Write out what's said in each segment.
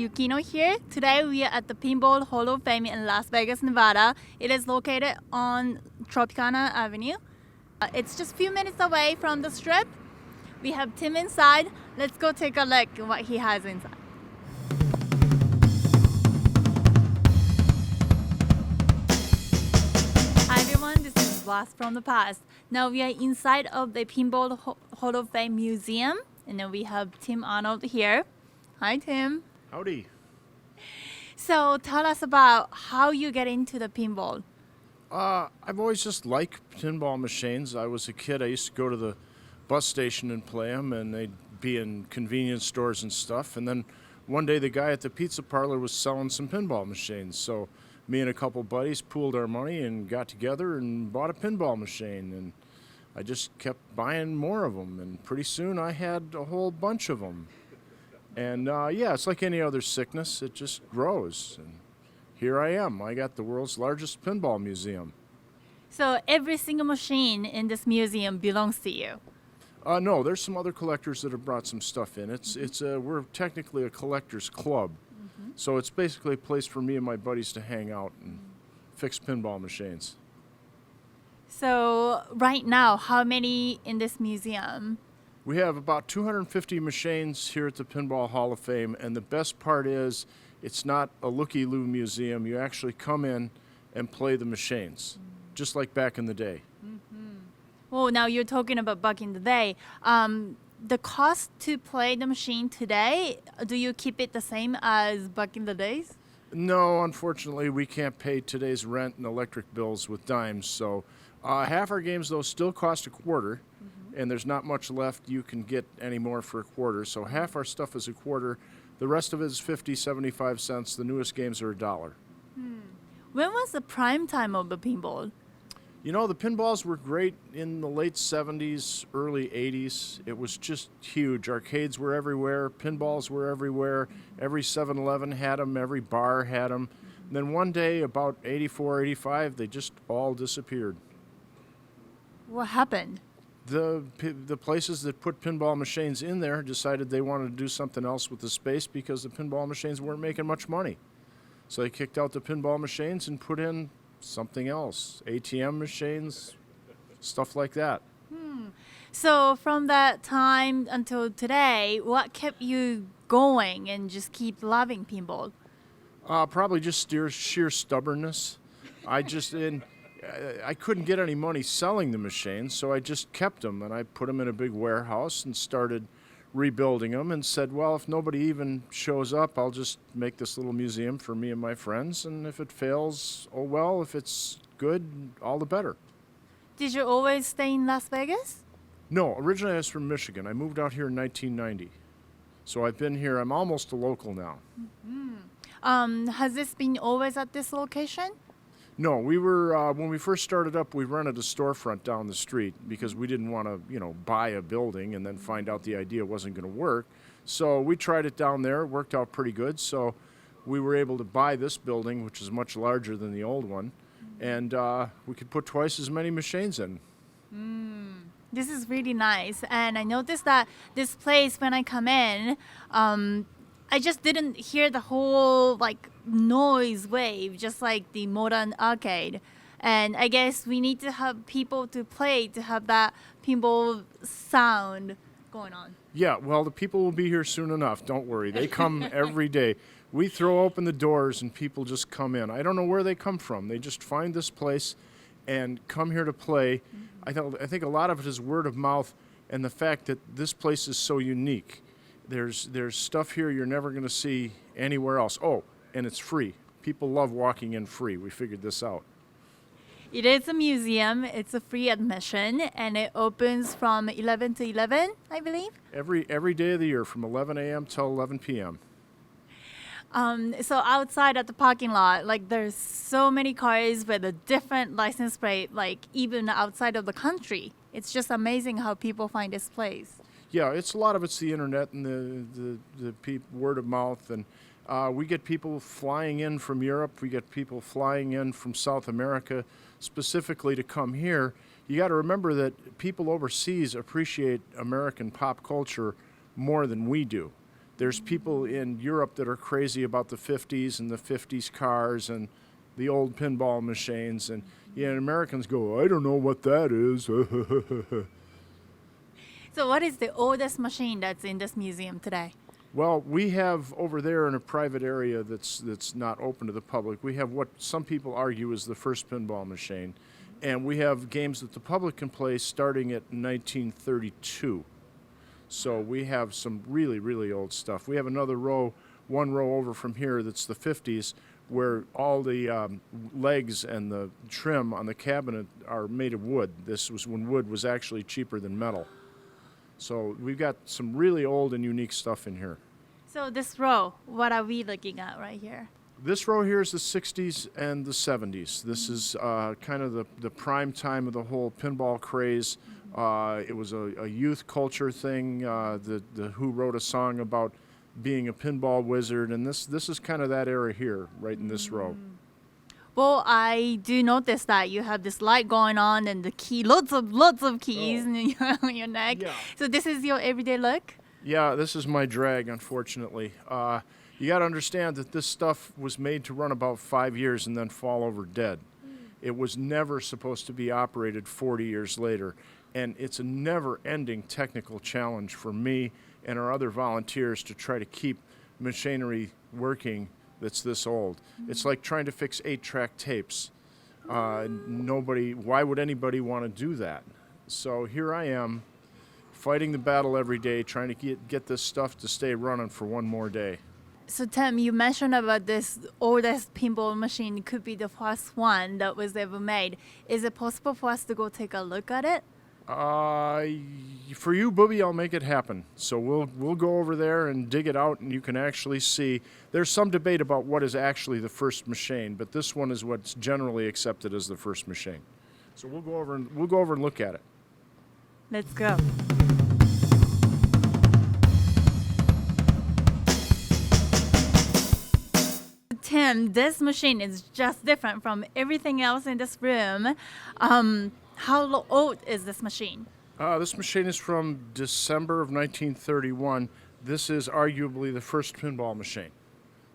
Yukino here. Today we are at the Pinball Hall of Fame in Las Vegas, Nevada. It is located on Tropicana Avenue. It's just a few minutes away from the strip. We have Tim inside. Let's go take a look at what he has inside. Hi everyone, this is Blast from the Past. Now we are inside of the Pinball Hall of Fame Museum, and then we have Tim Arnold here. Hi Tim. Howdy. So tell us about how you get into the pinball. I've always just liked pinball machines. I was a kid. I used to go to the bus station and play them, and they'd be in convenience stores and stuff. And then one day the guy at the pizza parlor was selling some pinball machines. So me and a couple buddies pooled our money and got together and bought a pinball machine. And I just kept buying more of them. And pretty soon I had a whole bunch of them. And it's like any other sickness. It just grows. And here I am. I got the world's largest pinball museum. So every single machine in this museum belongs to you? No, there's some other collectors that have brought some stuff in. We're technically a collector's club. Mm-hmm. So it's basically a place for me and my buddies to hang out and fix pinball machines. So right now, how many in this museum? We have about 250 machines here at the Pinball Hall of Fame, and the best part is it's not a looky-loo museum. You actually come in and play the machines, just like back in the day. Mm-hmm. Well, now you're talking about back in the day. The cost to play the machine today, do you keep it the same as back in the days? No, unfortunately, we can't pay today's rent and electric bills with dimes, so half our games, though, still cost a quarter. And there's not much left you can get anymore for a quarter. So half our stuff is a quarter. The rest of it is 50, 75 cents. The newest games are $1. When was the prime time of the pinball? You know, the pinballs were great in the late 70s, early 80s. It was just huge. Arcades were everywhere. Pinballs were everywhere. Every 7-Eleven had them. Every bar had them. And then one day, about 84, 85, they just all disappeared. What happened? The places that put pinball machines in there decided they wanted to do something else with the space because the pinball machines weren't making much money. So they kicked out the pinball machines and put in something else, ATM machines, stuff like that. So from that time until today, what kept you going and just keep loving pinball? Probably just sheer stubbornness. I couldn't get any money selling the machines, so I just kept them, and I put them in a big warehouse and started rebuilding them and said, well, if nobody even shows up, I'll just make this little museum for me and my friends, and if it fails, oh well, if it's good, all the better. Did you always stay in Las Vegas? No, originally I was from Michigan. I moved out here in 1990, so I've been here. I'm almost a local now. Mm-hmm. Has this been always at this location? No, we were, when we first started up, we rented a storefront down the street because we didn't want to, buy a building and then find out the idea wasn't going to work. So we tried it down there. It worked out pretty good. So we were able to buy this building, which is much larger than the old one, and we could put twice as many machines in. This is really nice. And I noticed that this place, when I come in, I just didn't hear the whole, noise wave, just like the modern arcade. And I guess we need to have people to play to have that pinball sound going on. Yeah, well, the people will be here soon enough. Don't worry. They come every day. We throw open the doors and people just come in. I don't know where they come from. They just find this place and come here to play. I think a lot of it is word of mouth and the fact that this place is so unique. There's stuff here you're never going to see anywhere else. Oh, and it's free. People love walking in free. We figured this out. It is a museum. It's a free admission, and it opens from 11 to 11, I believe. Every day of the year from 11 a.m. till 11 p.m. So outside at the parking lot, there's so many cars with a different license plate, even outside of the country. It's just amazing how people find this place. Yeah, a lot of it's the internet and the word of mouth, and we get people flying in from Europe. We get people flying in from South America specifically to come here. You got to remember that people overseas appreciate American pop culture more than we do. There's people in Europe that are crazy about the 50s and the 50s cars and the old pinball machines. And Americans go, I don't know what that is. So what is the oldest machine that's in this museum today? Well, we have over there in a private area that's not open to the public, we have what some people argue is the first pinball machine. And we have games that the public can play starting at 1932. So we have some really, really old stuff. We have another row, one row over from here that's the 50s, where all the legs and the trim on the cabinet are made of wood. This was when wood was actually cheaper than metal. So we've got some really old and unique stuff in here. So this row, what are we looking at right here? This row here is the 60s and the 70s. This is kind of the prime time of the whole pinball craze. It was a youth culture thing. The Who wrote a song about being a pinball wizard, and this is kind of that era here, right in this row. Well, I do notice that you have this light going on and the key, lots of keys on your neck. Yeah. So this is your everyday look? Yeah, this is my drag, unfortunately. You got to understand that this stuff was made to run about 5 years and then fall over dead. It was never supposed to be operated 40 years later, and it's a never-ending technical challenge for me and our other volunteers to try to keep machinery working that's this old. It's like trying to fix 8-track tapes. Why would anybody want to do that? So here I am, fighting the battle every day, trying to get this stuff to stay running for one more day. So Tim, you mentioned about this oldest pinball machine could be the first one that was ever made. Is it possible for us to go take a look at it? For you, Booby, I'll make it happen. So we'll go over there and dig it out, and you can actually see. There's some debate about what is actually the first machine, but this one is what's generally accepted as the first machine. So we'll go over and look at it. Let's go. Tim, this machine is just different from everything else in this room. How old is this machine? This machine is from December of 1931. This is arguably the first pinball machine.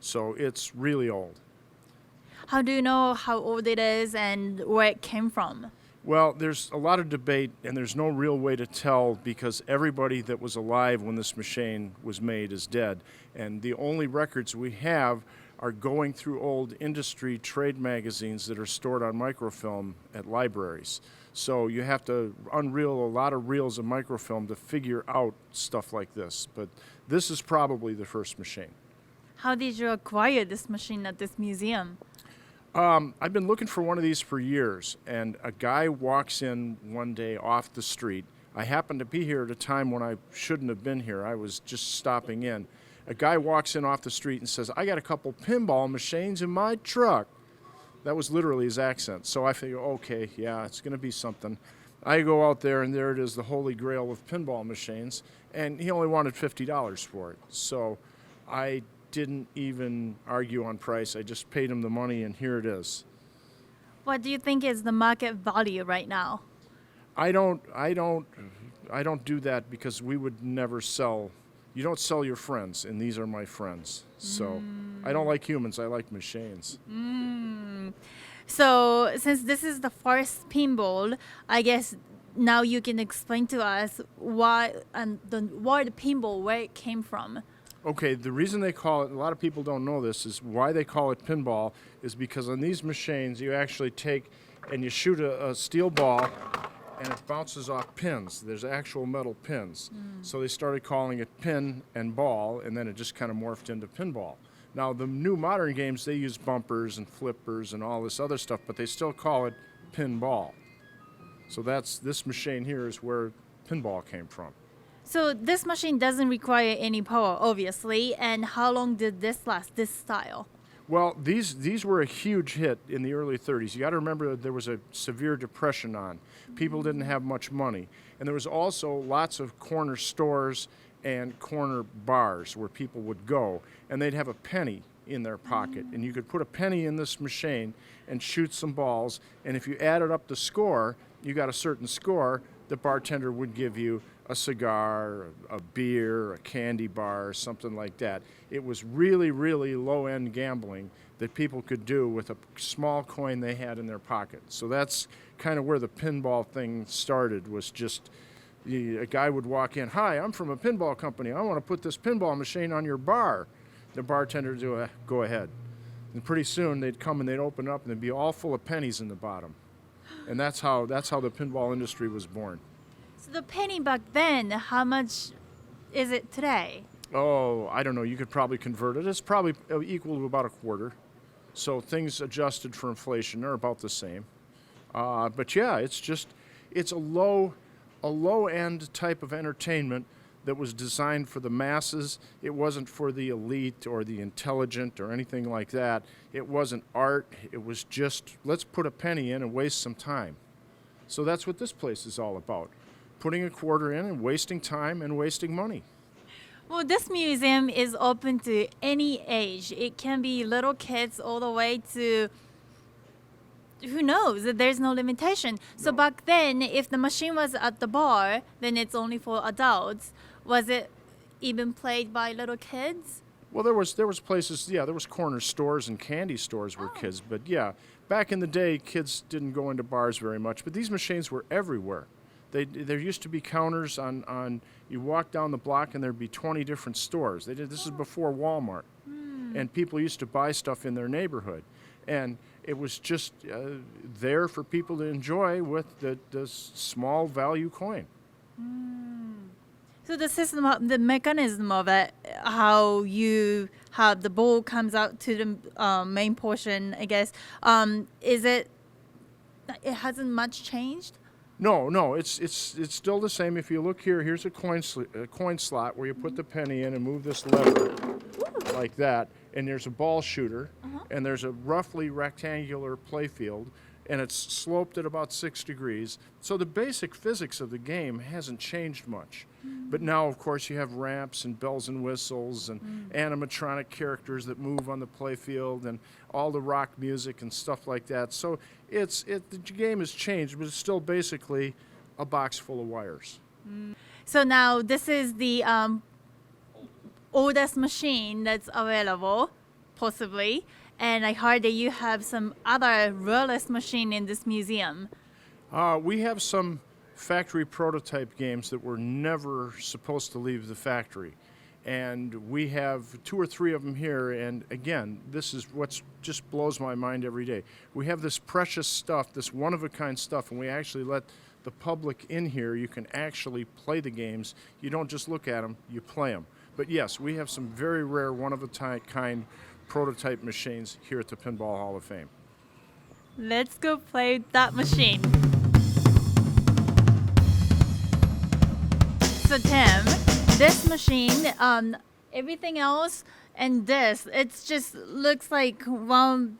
So it's really old. How do you know how old it is and where it came from? Well, there's a lot of debate, and there's no real way to tell because everybody that was alive when this machine was made is dead. And the only records we have are going through old industry trade magazines that are stored on microfilm at libraries. So you have to unreel a lot of reels of microfilm to figure out stuff like this. But this is probably the first machine. How did you acquire this machine at this museum? I've been looking for one of these for years, and a guy walks in one day off the street. I happened to be here at a time when I shouldn't have been here. I was just stopping in. A guy walks in off the street and says, I got a couple pinball machines in my truck. That was literally his accent. So I figure, okay, yeah, it's going to be something. I go out there, and there it is, the holy grail of pinball machines, and he only wanted $50 for it. So I didn't even argue on price. I just paid him the money, and here it is. What do you think is the market value right now? I don't do that because we would never sell. You don't sell your friends, and these are my friends. So I don't like humans, I like machines. So since this is the first pinball, I guess now you can explain to us why and the word pinball, where it came from. Okay, the reason they call it, a lot of people don't know this, is why they call it pinball is because on these machines you actually take and you shoot a steel ball and it bounces off pins. There's actual metal pins. So they started calling it pin and ball, and then it just kind of morphed into pinball. Now, the new modern games, they use bumpers and flippers and all this other stuff, but they still call it pinball. So this machine here is where pinball came from. So this machine doesn't require any power, obviously. And how long did this last, this style? Well, these were a huge hit in the early 30s. You got to remember that there was a severe depression on. People didn't have much money. And there was also lots of corner stores and corner bars where people would go, and they'd have a penny in their pocket. And you could put a penny in this machine and shoot some balls, and if you added up the score, you got a certain score, the bartender would give you a cigar, a beer, a candy bar, or something like that. It was really, really low-end gambling that people could do with a small coin they had in their pocket. So that's kind of where the pinball thing started, was just a guy would walk in, "Hi, I'm from a pinball company. I want to put this pinball machine on your bar." The bartender would do, "Go ahead." And pretty soon they'd come and they'd open up and they'd be all full of pennies in the bottom. And that's how the pinball industry was born. So the penny back then, how much is it today? Oh, I don't know. You could probably convert it. It's probably equal to about a quarter. So things adjusted for inflation are about the same. But yeah, it's a low end type of entertainment that was designed for the masses. It wasn't for the elite or the intelligent or anything like that. It wasn't art. It was just, let's put a penny in and waste some time. So that's what this place is all about. Putting a quarter in and wasting time and wasting money. Well, this museum is open to any age. It can be little kids all the way to, who knows, there's no limitation. So back then, if the machine was at the bar, then it's only for adults. Was it even played by little kids? Well, there was places, yeah, there was corner stores and candy stores where kids, but yeah, back in the day, kids didn't go into bars very much, but these machines were everywhere. There used to be counters on you walk down the block and there'd be 20 different stores. This is before Walmart. And people used to buy stuff in their neighborhood. And it was just there for people to enjoy with the small value coin. So the system, the mechanism of it, how the ball comes out to the main portion, I guess, it hasn't much changed? No, it's still the same. If you look here, here's a coin slot where you put the penny in and move this lever like that, and there's a ball shooter, and there's a roughly rectangular play field, and it's sloped at about 6 degrees. So the basic physics of the game hasn't changed much. But now, of course, you have ramps and bells and whistles and animatronic characters that move on the play field and all the rock music and stuff like that. So the game has changed, but it's still basically a box full of wires. So now this is the oldest machine that's available, possibly. And I heard that you have some other rarest machine in this museum. We have some factory prototype games that were never supposed to leave the factory. And we have 2 or 3 of them here. And again, this is what just blows my mind every day. We have this precious stuff, this one-of-a-kind stuff, and we actually let the public in here. You can actually play the games. You don't just look at them, you play them. But yes, we have some very rare one-of-a-kind prototype machines here at the Pinball Hall of Fame. Let's go play that machine. So Tim, this machine, everything else and this, it just looks like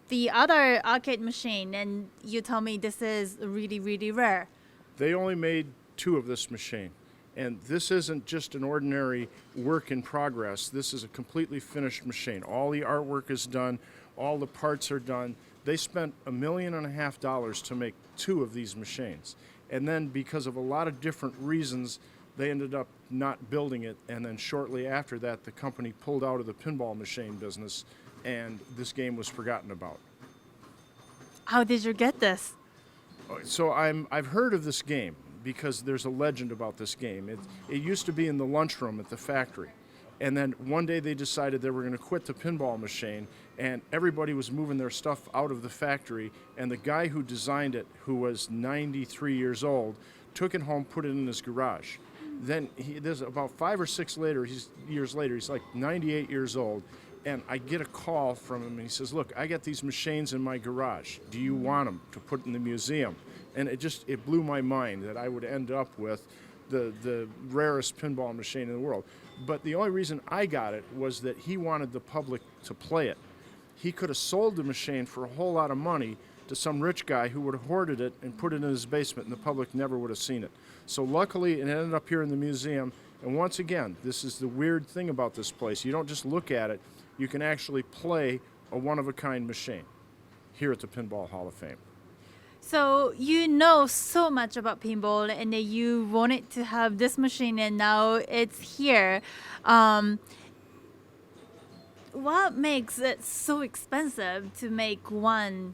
the other arcade machine, and you tell me this is really, really rare. They only made 2 of this machine. And this isn't just an ordinary work in progress. This is a completely finished machine. All the artwork is done. All the parts are done. They spent $1.5 million to make 2 of these machines. And then because of a lot of different reasons, they ended up not building it. And then shortly after that, the company pulled out of the pinball machine business, and this game was forgotten about. How did you get this? So I've heard of this game, because there's a legend about this game. It used to be in the lunchroom at the factory. And then one day they decided they were going to quit the pinball machine, and everybody was moving their stuff out of the factory, and the guy who designed it, who was 93 years old, took it home, put it in his garage. Then there's about 5 or 6 years later, he's like 98 years old, and I get a call from him, and he says, "Look, I got these machines in my garage. Do you want them to put in the museum?" And it blew my mind that I would end up with the rarest pinball machine in the world. But the only reason I got it was that he wanted the public to play it. He could have sold the machine for a whole lot of money to some rich guy who would have hoarded it and put it in his basement, and the public never would have seen it. So luckily, it ended up here in the museum. And once again, this is the weird thing about this place. You don't just look at it. You can actually play a one-of-a-kind machine here at the Pinball Hall of Fame. So you know so much about pinball, and then you wanted to have this machine, and now it's here. Um, what makes it so expensive to make one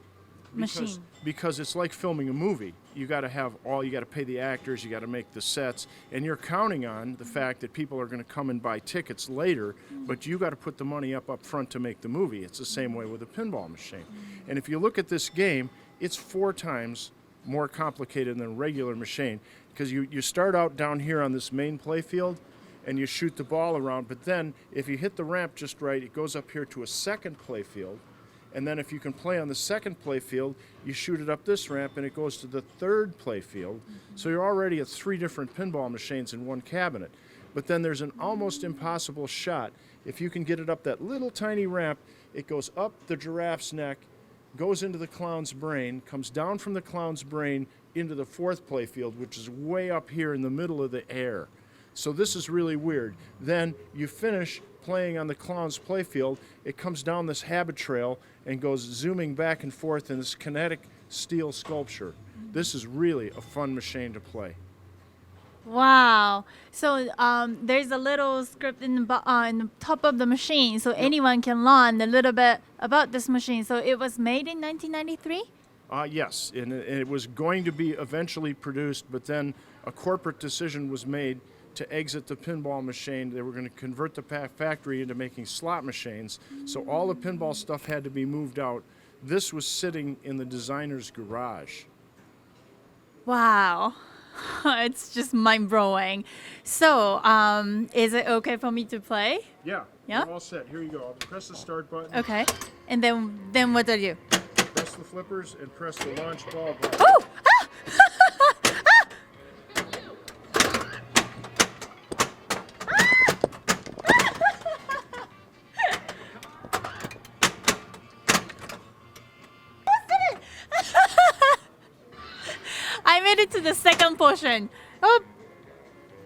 machine? Because it's like filming a movie. You got to pay the actors, you got to make the sets, and you're counting on the fact that people are going to come and buy tickets later, but you got to put the money up front to make the movie. It's the same way with a pinball machine. And if you look at this game, it's 4 times more complicated than a regular machine, because you start out down here on this main play field and you shoot the ball around, but then if you hit the ramp just right, it goes up here to a second play field. And then if you can play on the second play field, you shoot it up this ramp and it goes to the third play field. So you're already at 3 different pinball machines in one cabinet. But then there's an almost impossible shot. If you can get it up that little tiny ramp, it goes up the giraffe's neck, goes into the clown's brain, comes down from the clown's brain into the 4th play field, which is way up here in the middle of the air. So this is really weird. Then you finish playing on the clown's playfield, it comes down this habit trail and goes zooming back and forth in this kinetic steel sculpture. This is really a fun machine to play. Wow. So there's a little script in the top of the machine, so anyone can learn a little bit about this machine. So it was made in 1993? Yes, and it was going to be eventually produced, but then a corporate decision was made to exit the pinball machine. They were going to convert the factory into making slot machines, so all the pinball stuff had to be moved out. This was sitting in the designer's garage. Wow. It's just mind-blowing. So, is it okay for me to play? Yeah, Yeah? You're all set. Here you go. I'll press the start button, Okay. And then what do you do? press the flippers, and press the launch ball button. Oh! Ah! I made it to the second portion. Oh,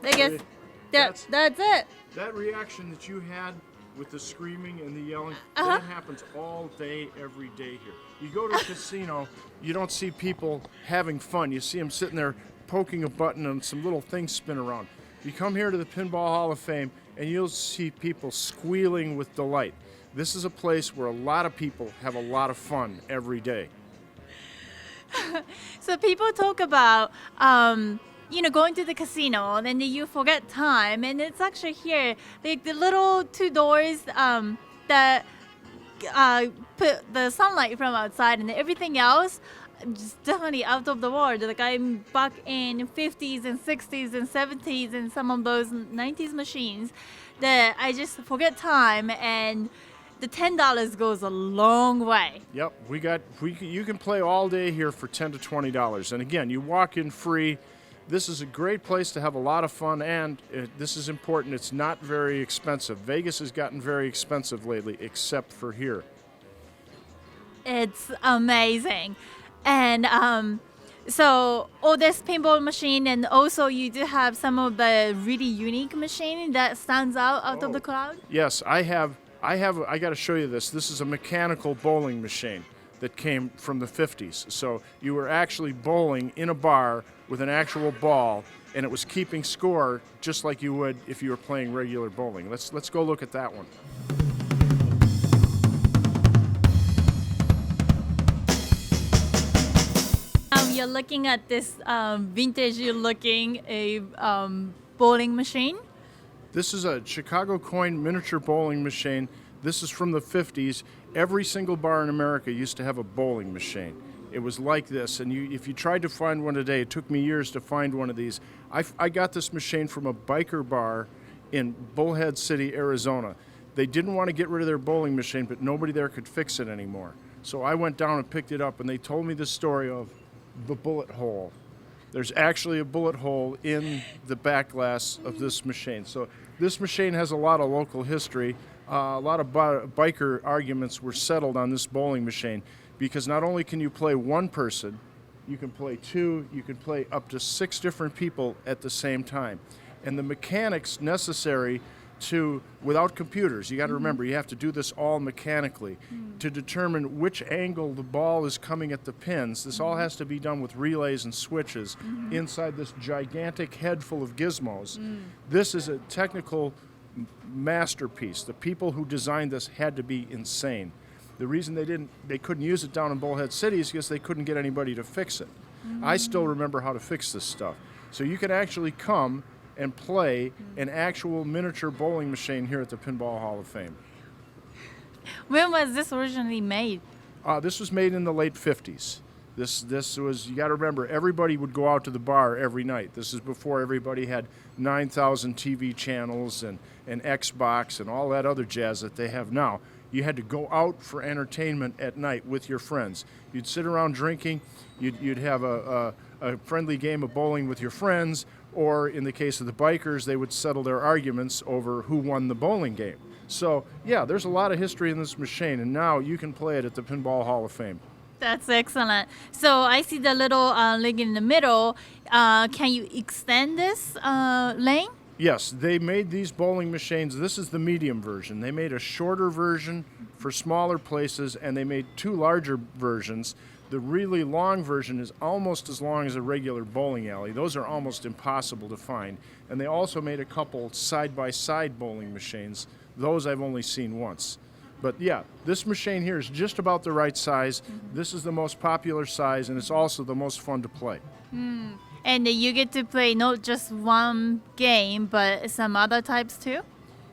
I guess that's it. That reaction that you had with the screaming and the yelling, Uh-huh. that happens all day, every day here. You go to a casino, you don't see people having fun. You see them sitting there poking a button and some little things spin around. You come here to the Pinball Hall of Fame and you'll see people squealing with delight. This is a place where a lot of people have a lot of fun every day. So people talk about, going to the casino and then you forget time, and it's actually here. Like the little 2 doors that put the sunlight from outside, and everything else just definitely out of the world. Like I'm back in 50s and 60s and 70s and some of those 90s machines that I just forget time, and the $10 goes a long way. Yep, you can play all day here for $10 to $20. And again, you walk in free. This is a great place to have a lot of fun, and this is important, it's not very expensive. Vegas has gotten very expensive lately, except for here. It's amazing. And so all this pinball machine, and also you do have some of the really unique machine that stands out of the crowd. Yes, I got to show you this. This is a mechanical bowling machine that came from the 50s. So you were actually bowling in a bar with an actual ball, and it was keeping score just like you would if you were playing regular bowling. Let's go look at that one. You're looking at this vintage-looking bowling machine. This is a Chicago coin miniature bowling machine. This is from the 50s. Every single bar in America used to have a bowling machine. It was like this, and if you tried to find one today, it took me years to find one of these. I got this machine from a biker bar in Bullhead City, Arizona. They didn't want to get rid of their bowling machine, but nobody there could fix it anymore. So I went down and picked it up, and they told me the story of the bullet hole. There's actually a bullet hole in the back glass of this machine. So this machine has a lot of local history. A lot of biker arguments were settled on this bowling machine because not only can you play one person, you can play 2, you can play up to 6 different people at the same time. And the mechanics necessary to, without computers, you got to remember, you have to do this all mechanically to determine which angle the ball is coming at the pins. This all has to be done with relays and switches inside this gigantic head full of gizmos. This is a technical masterpiece. The people who designed this had to be insane. The reason they couldn't use it down in Bullhead City is because they couldn't get anybody to fix it. I still remember how to fix this stuff. So you can actually come and play an actual miniature bowling machine here at the Pinball Hall of Fame. When was this originally made? This was made in the late 50s. This was, you got to remember, everybody would go out to the bar every night. This is before everybody had 9,000 TV channels and Xbox and all that other jazz that they have now. You had to go out for entertainment at night with your friends. You'd sit around drinking, you'd have a friendly game of bowling with your friends, or in the case of the bikers, they would settle their arguments over who won the bowling game. So, yeah, there's a lot of history in this machine, and now you can play it at the Pinball Hall of Fame. That's excellent. So I see the little link in the middle. Can you extend this lane? Yes, they made these bowling machines. This is the medium version. They made a shorter version for smaller places, and they made two larger versions. The really long version is almost as long as a regular bowling alley. Those are almost impossible to find. And they also made a couple side-by-side bowling machines. Those I've only seen once. But yeah, this machine here is just about the right size. This is the most popular size, and it's also the most fun to play. And you get to play not just one game, but some other types too?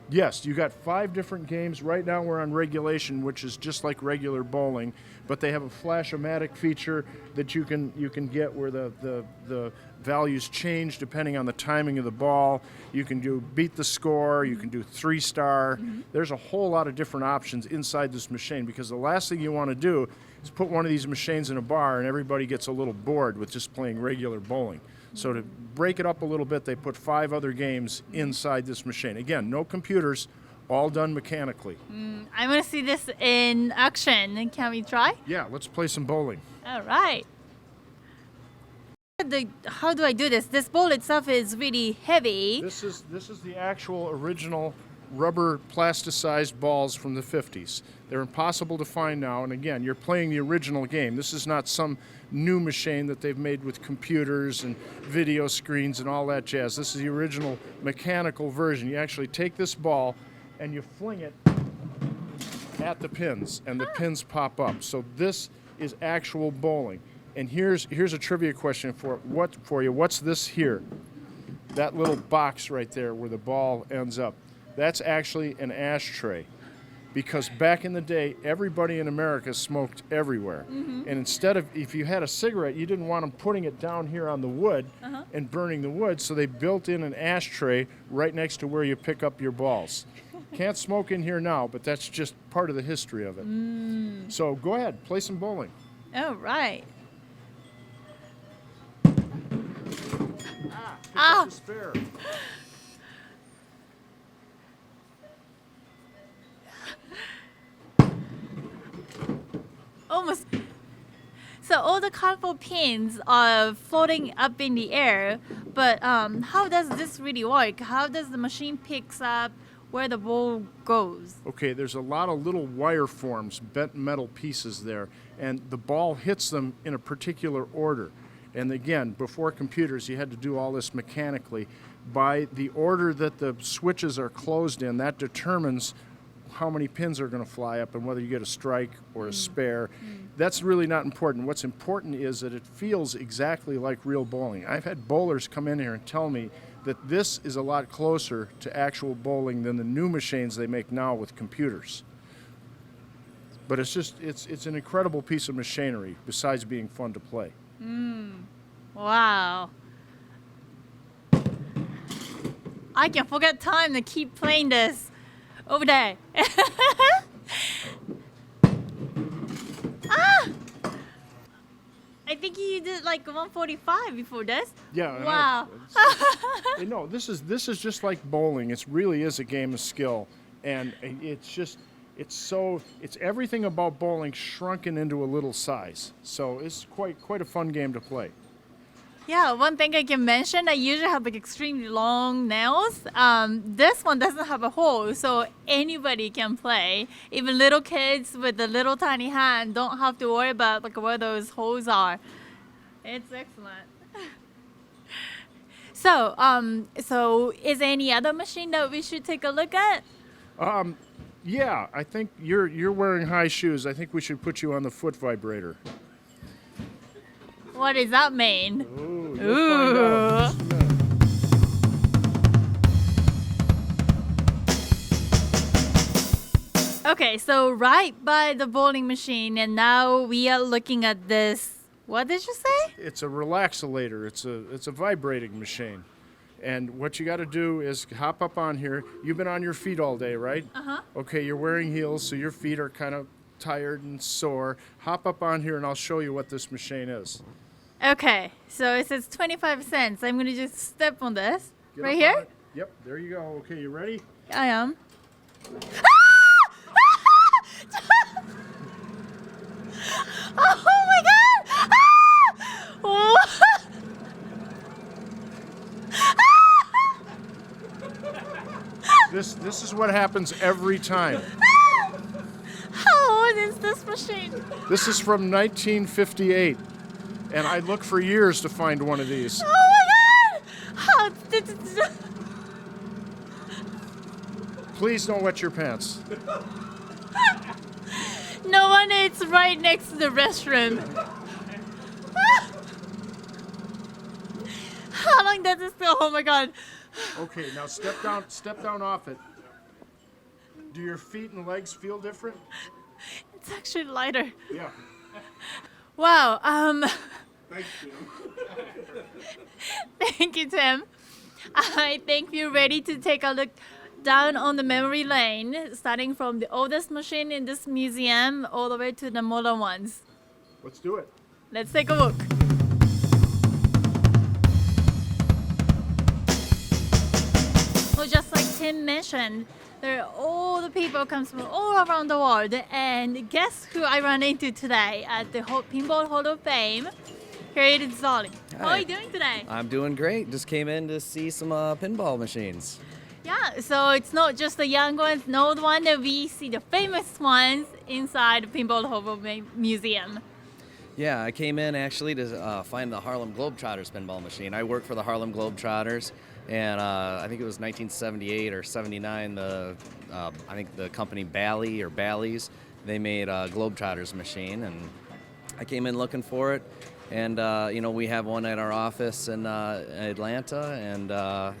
Yes, you got 5 different games. Right now we're on regulation, which is just like regular bowling, but they have a flash-o-matic feature that you can get where the values change depending on the timing of the ball. You can do beat the score, you can do 3-star. There's a whole lot of different options inside this machine, because the last thing you want to do is put one of these machines in a bar and everybody gets a little bored with just playing regular bowling. So to break it up a little bit, they put 5 other games inside this machine. Again, no computers, all done mechanically. I want to see this in action. Can we try? Yeah, let's play some bowling. All right. How do I do this? This ball itself is really heavy. This is the actual original rubber plasticized balls from the 50s. They're impossible to find now, and again, you're playing the original game. This is not some new machine that they've made with computers and video screens and all that jazz. This is the original mechanical version. You actually take this ball and you fling it at the pins, and the pins pop up. So this is actual bowling. And here's a trivia question for you. What's this here? That little box right there where the ball ends up. That's actually an ashtray, because back in the day, everybody in America smoked everywhere. And instead of, if you had a cigarette, you didn't want them putting it down here on the wood and burning the wood, so they built in an ashtray right next to where you pick up your balls. Can't smoke in here now, but that's just part of the history of it. So go ahead, play some bowling. All right. Pick up the spare. Almost. So all the colorful pins are floating up in the air, but how does this really work? How does the machine picks up where the ball goes? Okay, there's a lot of little wire forms, bent metal pieces there, and the ball hits them in a particular order. And again, before computers, you had to do all this mechanically. By the order that the switches are closed in, that determines how many pins are going to fly up and whether you get a strike or a spare. That's really not important. What's important is that it feels exactly like real bowling. I've had bowlers come in here and tell me that this is a lot closer to actual bowling than the new machines they make now with computers. But it's just, it's an incredible piece of machinery besides being fun to play. Wow. I can forget time to keep playing this over there. I think you did like 145 before this. Yeah. Wow. No, this is just like bowling. It really is a game of skill, and it's everything about bowling shrunken into a little size. So it's quite a fun game to play. Yeah, one thing I can mention, I usually have like extremely long nails. This one doesn't have a hole, so anybody can play. Even little kids with a little tiny hand don't have to worry about like where those holes are. It's excellent. So is there any other machine that we should take a look at? Yeah, I think you're wearing high shoes. I think we should put you on the foot vibrator. What does that mean? Ooh, Ooh. Find out. Okay, so right by the bowling machine, and now we are looking at this. What did you say? It's a relaxolator. It's a vibrating machine. And what you got to do is hop up on here. You've been on your feet all day, right? Uh-huh. Okay, you're wearing heels, so your feet are kind of tired and sore. Hop up on here and I'll show you what this machine is. Okay, so it says 25 cents. I'm going to just step on this. Get Right up here? on it. Yep, there you go. Okay, you ready? I am. Oh my god! What? This is what happens every time. How old is this machine? This is from 1958, and I looked for years to find one of these. Oh my god! How did Please don't wet your pants. No one, it's right next to the restroom. How long does it still? Oh my god. Okay, now step down off it. Do your feet and legs feel different? It's actually lighter. Yeah. Wow. Thanks, Jim. Thank you, Tim. I think we're ready to take a look down on the memory lane, starting from the oldest machine in this museum all the way to the modern ones. Let's do it. Let's take a look. Well, just like Tim mentioned, there are all the people comes from all around the world, and guess who I ran into today at the Pinball Hall of Fame? Here it is, Zolly. How are you doing today? I'm doing great. Just came in to see some pinball machines. Yeah, so it's not just the young ones, the old one, that we see the famous ones inside the Pinball Hall of Fame Museum. Yeah, I came in actually to find the Harlem Globetrotters pinball machine. I work for the Harlem Globetrotters, and I think it was 1978 or 79. I think the company Bally's, they made a Globetrotters machine, and I came in looking for it. And we have one at our office in Atlanta, and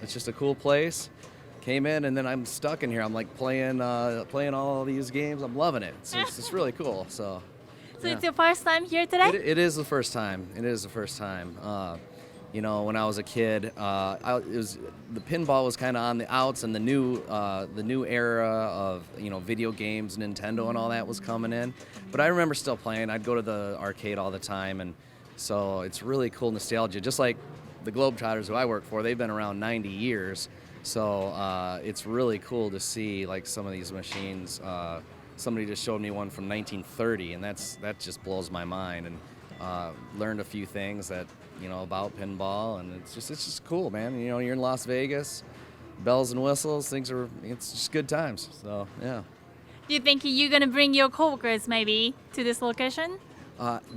it's just a cool place. Came in, and then I'm stuck in here. I'm like playing all these games. I'm loving it. It's really cool. So yeah. It's your first time here today? It is the first time. It is the first time. When I was a kid, the pinball was kind of on the outs, and the new era of video games, Nintendo, and all that was coming in. But I remember still playing. I'd go to the arcade all the time, and so it's really cool nostalgia. Just like the Globetrotters, who I work for, they've been around 90 years. So it's really cool to see like some of these machines. Somebody just showed me one from 1930, and that just blows my mind. And learned a few things that about pinball, and it's just cool, man. You're in Las Vegas, bells and whistles. It's just good times. So yeah. Do you think you're gonna bring your coworkers maybe to this location?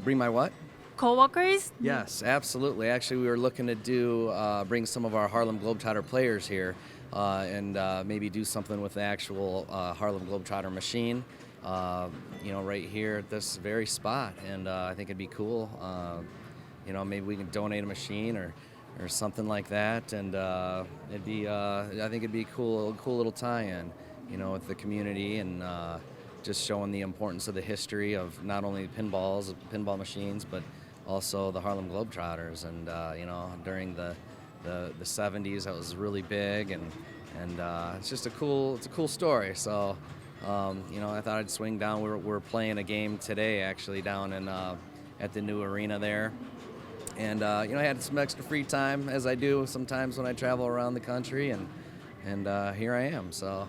Bring my what? Coworkers? Yes, absolutely. Actually, we were looking to bring some of our Harlem Globetrotter players here and maybe do something with the actual Harlem Globetrotter machine, right here at this very spot. And I think it'd be cool. Maybe we can donate a machine or something like that. And I think it'd be a cool little tie-in, with the community and just showing the importance of the history of not only pinball machines, but also the Harlem Globetrotters. And during the 70s, that was really big, and it's just a cool story. So I thought I'd swing down. We're playing a game today actually down in at the new arena there, and I had some extra free time, as I do sometimes when I travel around the country, and here I am. So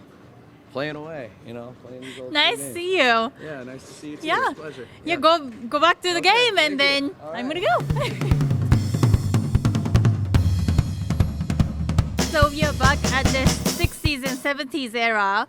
playing away, playing these old Nice to games. see you. Yeah, nice to see you too. Yeah. It's a pleasure. Yeah, go back to the Okay, game, and thank you. then All I'm right. gonna go. at this 60s and 70s era.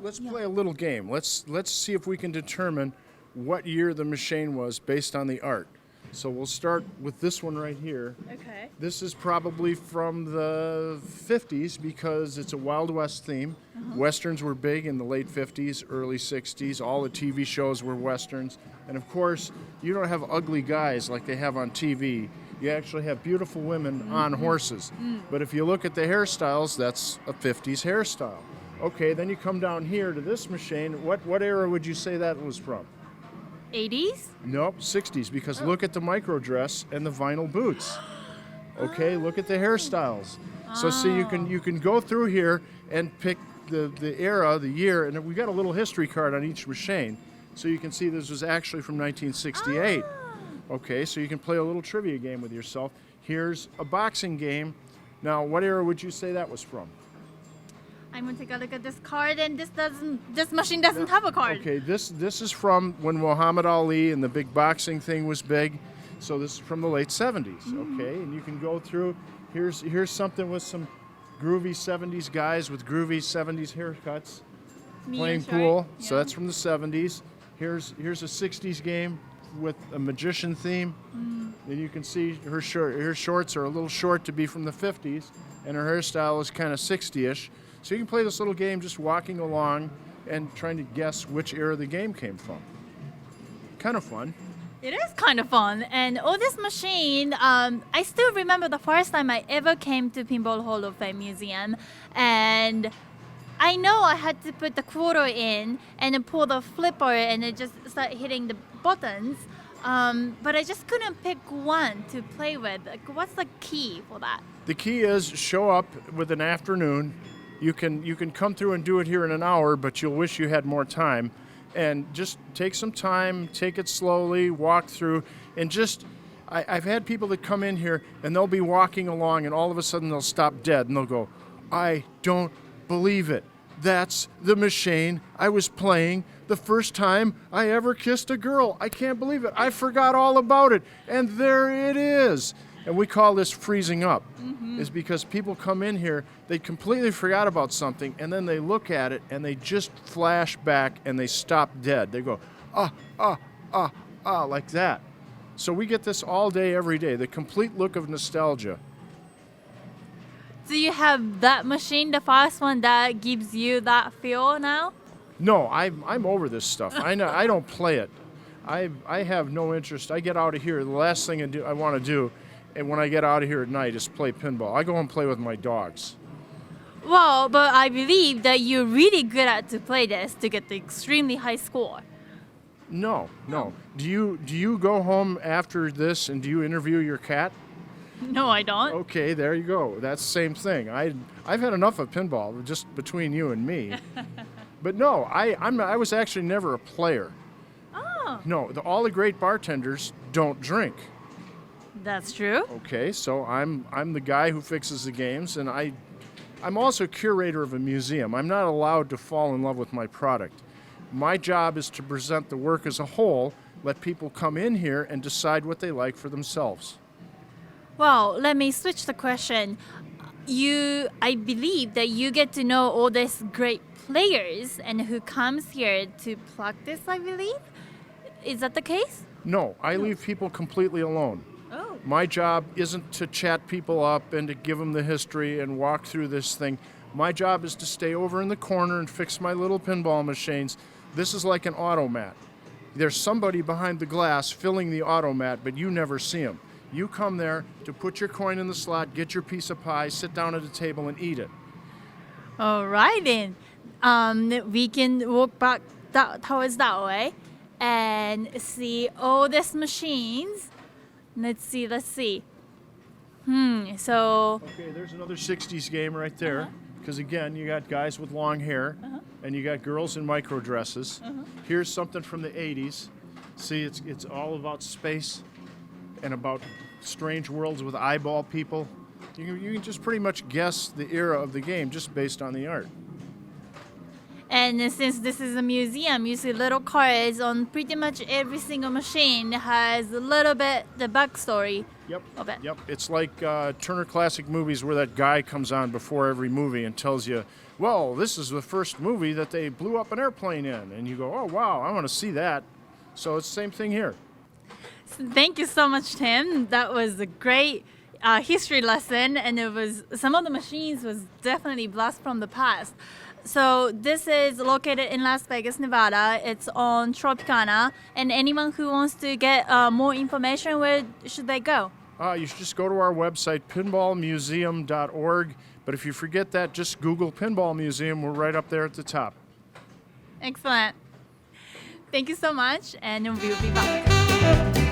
Let's play a little game. Let's see if we can determine what year the machine was based on the art. So we'll start with this one right here. Okay. This is probably from the 50s because it's a Wild West theme. Westerns were big in the late 50s, early 60s. All the TV shows were Westerns. And of course, you don't have ugly guys like they have on TV. You actually have beautiful women on horses. But if you look at the hairstyles, that's a 50s hairstyle. Okay, then you come down here to this machine. What era would you say that was from? 80s? Nope, 60s, because look at the micro dress and the vinyl boots. Okay, look at the hairstyles. So see, you can go through here and pick the era, the year, and we got a little history card on each machine, so you can see this was actually from 1968. Okay, so you can play a little trivia game with yourself. Here's a boxing game. Now, what era would you say that was from? I'm gonna take a look at this card, and this machine doesn't have a card. Okay, this is from when Muhammad Ali and the big boxing thing was big. So this is from the late 70s. Okay, and you can go through. Here's something with some groovy 70s guys with groovy 70s haircuts playing pool. So that's from the 70s. Here's a 60s game with a magician theme. And you can see her shorts are a little short to be from the 50s, and her hairstyle is kind of 60ish. So you can play this little game just walking along and trying to guess which era the game came from. Kind of fun. It is kind of fun. And this machine, I still remember the first time I ever came to Pinball Hall of Fame Museum. And I know I had to put the quarter in and then pull the flipper and it just start hitting the buttons. But I just couldn't pick one to play with. Like, what's the key for that? The key is show up with an afternoon. You can come through and do it here in an hour, but you'll wish you had more time. And just take some time, take it slowly, walk through, and I've had people that come in here and they'll be walking along and all of a sudden they'll stop dead and they'll go, I don't believe it. That's the machine I was playing the first time I ever kissed a girl. I can't believe it. I forgot all about it. And there it is. And we call this freezing up, is because people come in here, they completely forgot about something, and then they look at it, and they just flash back, and they stop dead. They go, like that. So we get this all day, every day, the complete look of nostalgia. Do you have that machine, the first one, that gives you that feel now? No, I'm over this stuff. I don't play it. I have no interest. I get out of here, the last thing I want to do, and when I get out of here at night is play pinball. I go and play with my dogs. Well, but I believe that you're really good at to play this to get the extremely high score. No. Do you go home after this and do you interview your cat? No, I don't. Okay, there you go. That's the same thing. I've had enough of pinball, just between you and me. But no, I was actually never a player. Oh. No, all the great bartenders don't drink. That's true. Okay, so I'm the guy who fixes the games, and I'm also curator of a museum. I'm not allowed to fall in love with my product. My job is to present the work as a whole, let people come in here and decide what they like for themselves. Well, let me switch the question. I believe that you get to know all these great players and who comes here to practice, I believe. Is that the case? No, I leave people completely alone. Oh. My job isn't to chat people up and to give them the history and walk through this thing. My job is to stay over in the corner and fix my little pinball machines. This is like an automat. There's somebody behind the glass filling the automat, but you never see him. You come there to put your coin in the slot, get your piece of pie, sit down at a table and eat it. All right, then. We can walk back towards that way and see all these machines. Let's see. So... Okay, there's another 60s game right there. Because again, you got guys with long hair, and you got girls in micro dresses. Here's something from the 80s. See, it's all about space and about strange worlds with eyeball people. You can just pretty much guess the era of the game just based on the art. And And since this is a museum, you see little cards on pretty much every single machine has a little bit the backstory. Yep. Of it. Yep. It's like Turner Classic Movies where that guy comes on before every movie and tells you, well, this is the first movie that they blew up an airplane in. And you go, oh, wow, I want to see that. So it's the same thing here. Thank you so much, Tim. That was a great history lesson, and it was some of the machines was definitely blast from the past. So this is located in Las Vegas, Nevada. It's on Tropicana, and anyone who wants to get more information, where should they go? You should just go to our website, pinballmuseum.org. But if you forget that, just Google Pinball Museum. We're right up there at the top. Excellent. Thank you so much, and we'll be back.